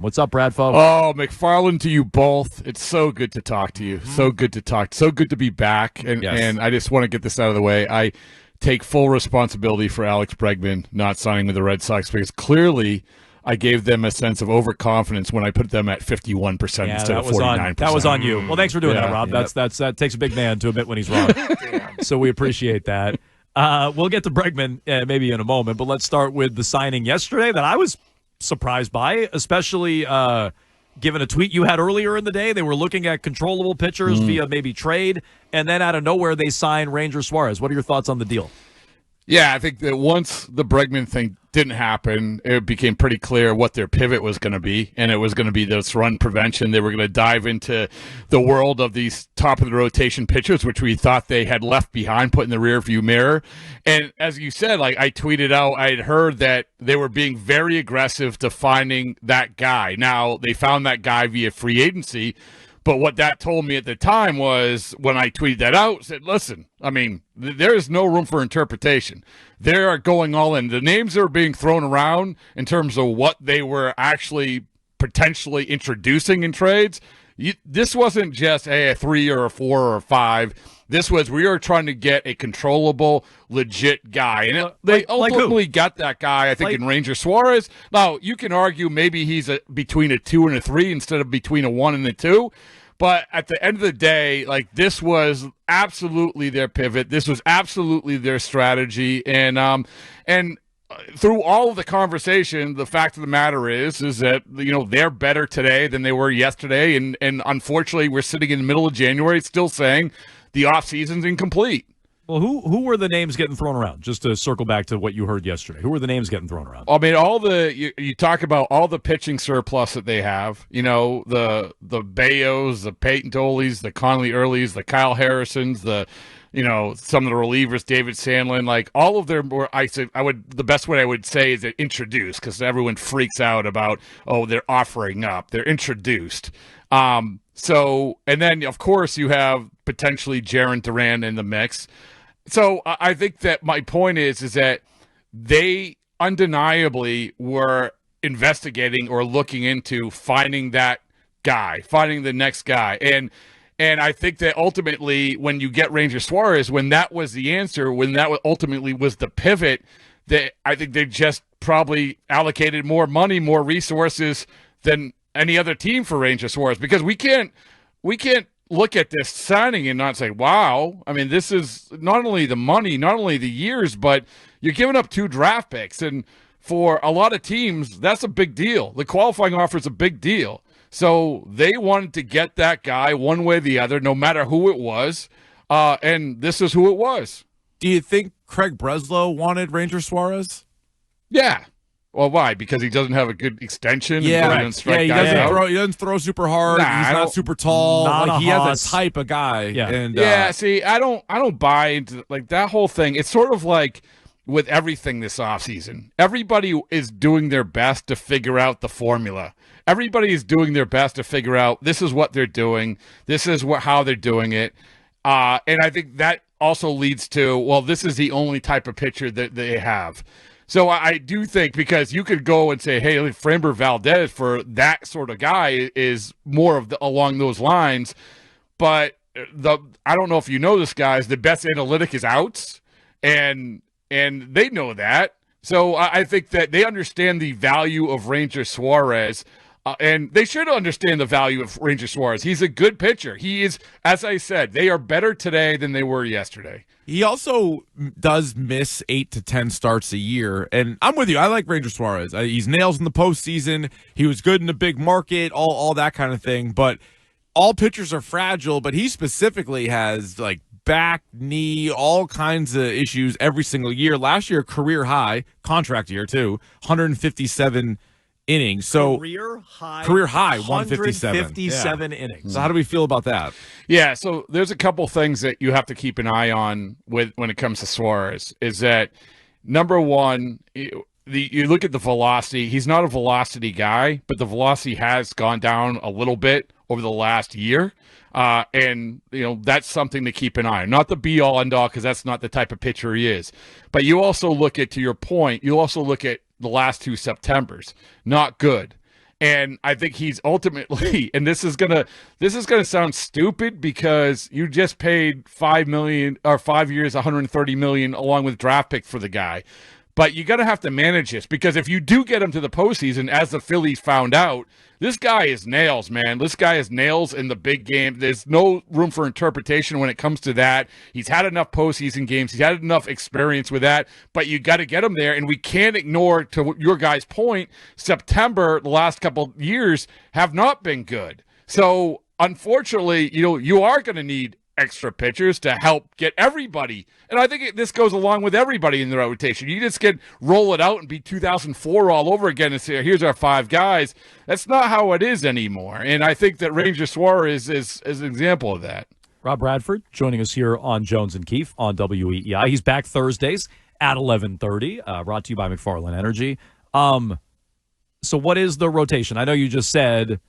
What's up, Bradford? Oh, McFarland, to you both. It's so good to talk to you. So good to talk. So good to be back. And I just want to get this out of the way. I take full responsibility for Alex Bregman not signing with the Red Sox because clearly I gave them a sense of overconfidence when I put them at 51% instead of 49%. That was on you. Well, thanks for doing that, Rob. Yeah. That takes a big man to admit when he's wrong. So we appreciate that. We'll get to Bregman maybe in a moment, but let's start with the signing yesterday that I was surprised by, especially given a tweet you had earlier in the day. They were looking at controllable pitchers via maybe trade, and then out of nowhere they signed Ranger Suarez. What are your thoughts on the deal? Yeah, I think that once the Bregman thing didn't happen, it became pretty clear what their pivot was going to be, and it was going to be this run prevention. They were going to dive into the world of these top-of-the-rotation pitchers, which we thought they had left behind, put in the rearview mirror. And as you said, like I tweeted out, I had heard that they were being very aggressive to finding that guy. Now, they found that guy via free agency, but what that told me at the time was, when I tweeted that out, said, listen, I mean, there is no room for interpretation. They are going all in. The names that are being thrown around in terms of what they were actually potentially introducing in trades, this wasn't just a 3 or a 4 or a 5. This was, we are trying to get a controllable, legit guy. And they ultimately got that guy, I think, in Ranger Suarez. Now, you can argue maybe he's between a 2 and a 3 instead of between a 1 and a 2. But at the end of the day, like, this was absolutely their pivot. This was absolutely their strategy. And through all of the conversation, the fact of the matter is that, you know, they're better today than they were yesterday. And unfortunately, we're sitting in the middle of January still saying the offseason's incomplete. Well, who were the names getting thrown around? Just to circle back to what you heard yesterday. Who were the names getting thrown around? I mean, you talk about all the pitching surplus that they have. You know, the Bayos, the Peyton Toleys, the Conley Earleys, the Kyle Harrisons, some of the relievers, David Sandlin, like all of them were. The best way I would say is they're introduced, because everyone freaks out about, oh, they're offering up. They're introduced. So, and then of course you have potentially Jarren Duran in the mix. So I think that my point is that they undeniably were investigating or looking into finding that guy, finding the next guy. And I think that ultimately when you get Ranger Suarez, when that was the answer, when that ultimately was the pivot, that I think they just probably allocated more money, more resources than any other team for Ranger Suarez, because we can't look at this signing and not say, wow, I mean, this is not only the money, not only the years, but you're giving up 2 draft picks. And for a lot of teams, that's a big deal. The qualifying offer is a big deal. So they wanted to get that guy one way or the other, no matter who it was. And this is who it was. Do you think Craig Breslow wanted Ranger Suarez? Yeah. Well, why? Because he doesn't have a good extension? Yeah, and he doesn't throw super hard. Nah, he's not super tall. He has a type of guy. Yeah. And, see, I don't buy into like that whole thing. It's sort of like with everything this offseason. Everybody is doing their best to figure out the formula. Everybody is doing their best to figure out this is what they're doing. This is how they're doing it. And I think that also leads to, well, this is the only type of pitcher that they have. So I do think, because you could go and say, hey, Framber Valdez for that sort of guy is more of along those lines. But I don't know if you know this, guys, the best analytic is outs, and they know that. So I think that they understand the value of Ranger Suarez, and they should understand the value of Ranger Suarez. He's a good pitcher. He is, as I said, they are better today than they were yesterday. He also does miss 8 to 10 starts a year, and I'm with you. I like Ranger Suarez. He's nails in the postseason. He was good in a big market, all that kind of thing. But all pitchers are fragile, but he specifically has like back, knee, all kinds of issues every single year. Last year, career high, contract year too, 157 innings. So career high 157. 157 innings. So how do we feel about that? Yeah, so there's a couple things that you have to keep an eye on when it comes to Suarez. Is that, number one, you look at the velocity. He's not a velocity guy, but the velocity has gone down a little bit over the last year. And, that's something to keep an eye on. Not the be-all, end-all, because that's not the type of pitcher he is. But you also look at, to your point, you also look at the last 2 Septembers. Not good. And I think he's ultimately, and this is gonna sound stupid because you just paid $5 million or 5 years, $130 million along with draft pick for the guy. But you're going to have to manage this because if you do get him to the postseason, as the Phillies found out, this guy is nails, man. This guy is nails in the big game. There's no room for interpretation when it comes to that. He's had enough postseason games. He's had enough experience with that. But you got to get him there. And we can't ignore, to your guy's point, September, the last couple of years have not been good. So, unfortunately, you are going to need extra pitchers to help get everybody. And I think this goes along with everybody in the rotation. You just roll it out and be 2004 all over again and say, here's our 5 guys. That's not how it is anymore. And I think that Ranger Suarez is an example of that. Rob Bradford joining us here on Jones and Keefe on WEEI. He's back Thursdays at 11:30, brought to you by McFarland Energy. So what is the rotation? I know you just said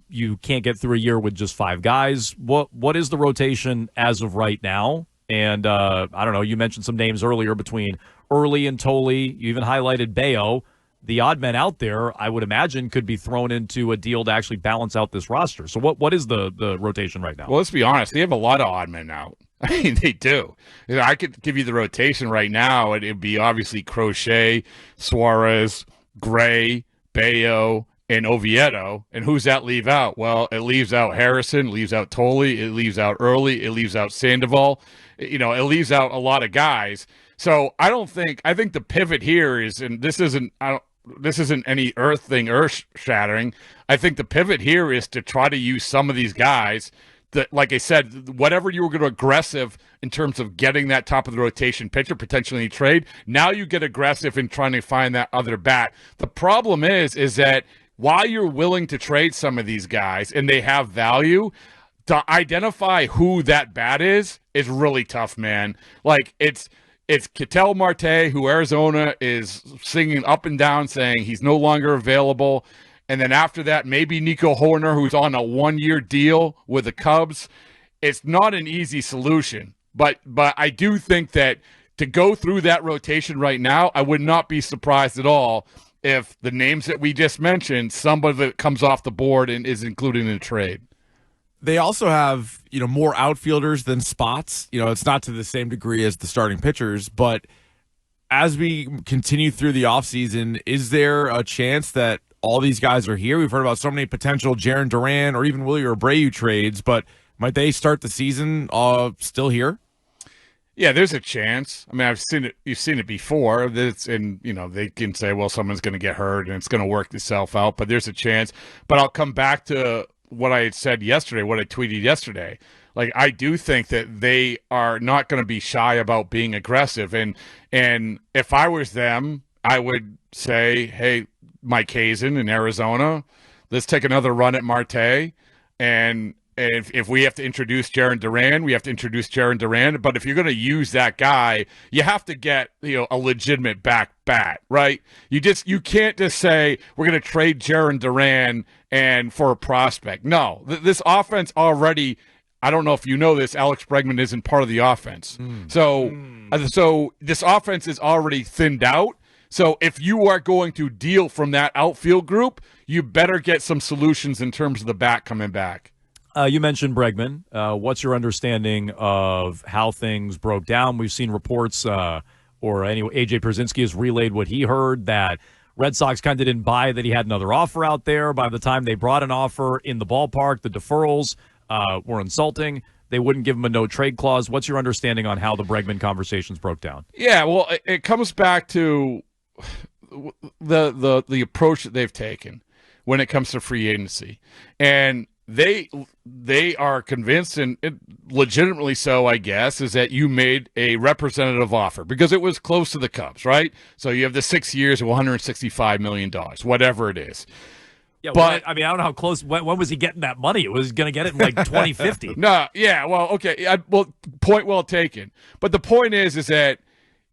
you can't get through a year with just 5 guys. What is the rotation as of right now? And I don't know, you mentioned some names earlier between Early and Tolle. You even highlighted Bayo. The odd men out there, I would imagine, could be thrown into a deal to actually balance out this roster. So what is the rotation right now? Well, let's be honest. They have a lot of odd men out. I mean, they do. I could give you the rotation right now. It'd be obviously Crochet, Suarez, Gray, Bayo, and Oviedo. And who's that leave out? Well, it leaves out Harrison, leaves out Tolle, it leaves out Early, it leaves out Sandoval. It leaves out a lot of guys. So I think the pivot here is, and this isn't any earth shattering. I think the pivot here is to try to use some of these guys that, like I said, whatever you were going to aggressive in terms of getting that top of the rotation pitcher, potentially in trade, now you get aggressive in trying to find that other bat. The problem is that while you're willing to trade some of these guys and they have value, to identify who that bat is really tough, man. Like it's Ketel Marte, who Arizona is singing up and down saying he's no longer available. And then after that, maybe Nico Horner, who's on a 1-year deal with the Cubs. It's not an easy solution. But I do think that to go through that rotation right now, I would not be surprised at all if the names that we just mentioned, somebody that comes off the board and is included in a trade. They also have, more outfielders than spots. It's not to the same degree as the starting pitchers, but as we continue through the offseason, is there a chance that all these guys are here? We've heard about so many potential Jarren Duran or even Willie Abreu trades, but might they start the season still here? Yeah, there's a chance. I mean, I've seen it. You've seen it before. They can say, well, someone's going to get hurt and it's going to work itself out, but there's a chance. But I'll come back to what I had said yesterday, what I tweeted yesterday. Like, I do think that they are not going to be shy about being aggressive. And if I was them, I would say, hey, Mike Hazen in Arizona, let's take another run at Marte. And if we have to introduce Jarren Duran, we have to introduce Jarren Duran. But if you're going to use that guy, you have to get a legitimate back bat, right? You can't just say we're going to trade Jarren Duran and for a prospect. No, this offense already. I don't know if you know this. Alex Bregman isn't part of the offense, so this offense is already thinned out. So if you are going to deal from that outfield group, you better get some solutions in terms of the bat coming back. You mentioned Bregman. What's your understanding of how things broke down? We've seen reports, or anyway, AJ Pierzynski has relayed what he heard, that Red Sox kind of didn't buy that he had another offer out there. By the time they brought an offer in the ballpark, the deferrals were insulting. They wouldn't give him a no-trade clause. What's your understanding on how the Bregman conversations broke down? Yeah, well, it comes back to the approach that they've taken when it comes to free agency. And they are convinced, and legitimately so, I guess, is that you made a representative offer because it was close to the Cubs, right? So you have the 6 years of $165 million, whatever it is. Yeah, but I don't know how close. When was he getting that money? It was going to get it in like 2050. No, yeah, well, okay, point well taken. But the point is that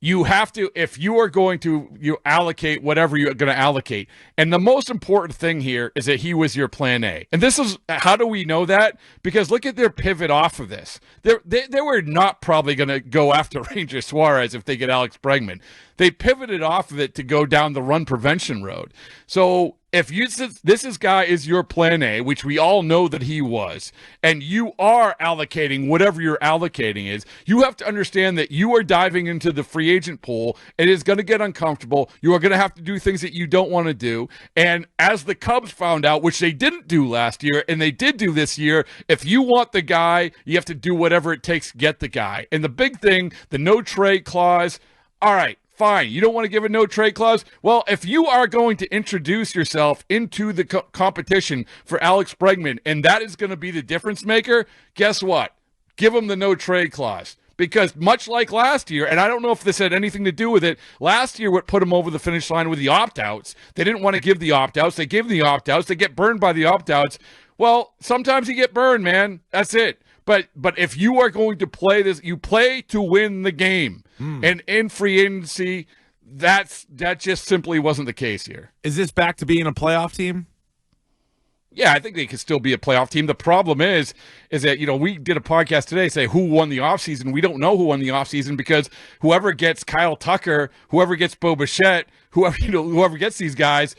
you have to, if you are going to allocate whatever you're going to allocate. And the most important thing here is that he was your plan A. And this is, how do we know that? Because look at their pivot off of this. They were not probably going to go after Ranger Suarez if they get Alex Bregman. They pivoted off of it to go down the run prevention road. So if this guy is your plan A, which we all know that he was, and you are allocating whatever your allocating is, you have to understand that you are diving into the free agent pool. It is going to get uncomfortable. You are going to have to do things that you don't want to do. And as the Cubs found out, which they didn't do last year, and they did do this year, if you want the guy, you have to do whatever it takes to get the guy. And the big thing, the no trade clause, all right, fine. You don't want to give a no trade clause? Well, if you are going to introduce yourself into the competition for Alex Bregman, and that is going to be the difference maker, guess what? Give him the no trade clause. Because much like last year, and I don't know if this had anything to do with it, last year what put him over the finish line with the opt-outs, they didn't want to give the opt-outs. They gave the opt-outs. They get burned by the opt-outs. Well, sometimes you get burned, man. That's it. But if you are going to play this, you play to win the game. And in free agency, that just simply wasn't the case here. Is this back to being a playoff team? Yeah, I think they could still be a playoff team. The problem is that, we did a podcast today say who won the offseason. We don't know who won the offseason because whoever gets Kyle Tucker, whoever gets Bo Bichette, whoever gets these guys,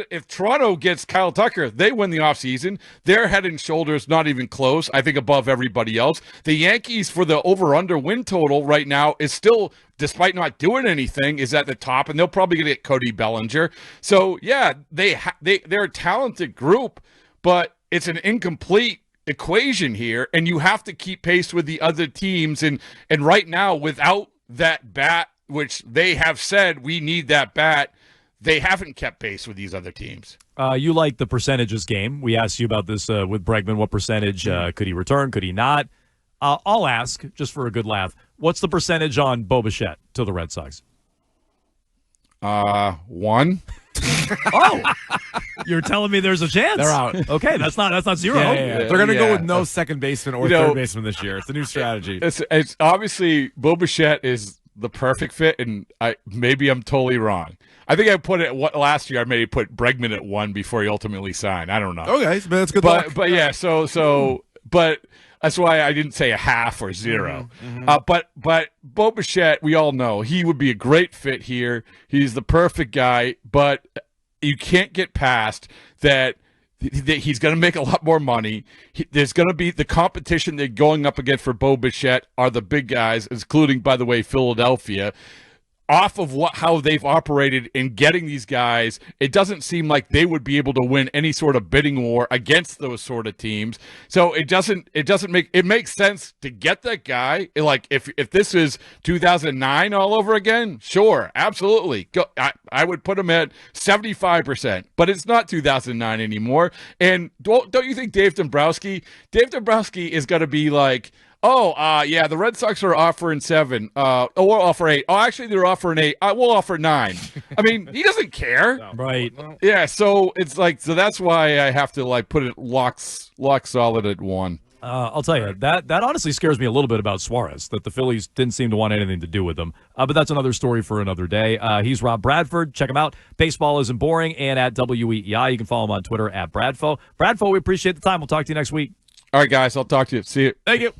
if Toronto gets Kyle Tucker, they win the offseason. They're head and shoulders, not even close, I think, above everybody else. The Yankees, for the over-under win total right now, is still, despite not doing anything, is at the top, and they'll probably get Cody Bellinger. So, yeah, they're a talented group, but it's an incomplete equation here, and you have to keep pace with the other teams. And right now, without that bat, which they have said we need that bat, they haven't kept pace with these other teams. You like the percentages game. We asked you about this with Bregman. What percentage could he return? Could he not? I'll ask, just for a good laugh, what's the percentage on Bo Bichette to the Red Sox? 1. Oh, you're telling me there's a chance? They're out. Okay, that's not zero. Yeah. They're going to go with no second baseman or third baseman this year. It's a new strategy. It's obviously Bo Bichette is the perfect fit, and maybe I'm totally wrong. I think I put it last year. I maybe put Bregman at 1 before he ultimately signed. I don't know. Okay, but that's good luck. But yeah, but that's why I didn't say a half or 0. But Bo Bichette, we all know he would be a great fit here. He's the perfect guy, but you can't get past that. He's going to make a lot more money. There's going to be the competition they're going up against for Bo Bichette are the big guys, including, by the way, Philadelphia. Off of how they've operated in getting these guys, it doesn't seem like they would be able to win any sort of bidding war against those sort of teams. So it makes sense to get that guy. Like if this is 2009 all over again, sure, absolutely. I would put him at 75%, but it's not 2009 anymore. And don't you think Dave Dombrowski is going to be like, the Red Sox are offering 7. We'll offer 8. Oh, actually, they're offering 8. We'll offer 9. I mean, he doesn't care. No. Right. Yeah, so it's like, so that's why I have to put it lock solid at 1. I'll tell you, that honestly scares me a little bit about Suarez, that the Phillies didn't seem to want anything to do with him. But that's another story for another day. He's Rob Bradford. Check him out. Baseball Isn't Boring and at WEEI. You can follow him on Twitter at Bradfo. Bradfo, we appreciate the time. We'll talk to you next week. All right, guys, I'll talk to you. See you. Thank you.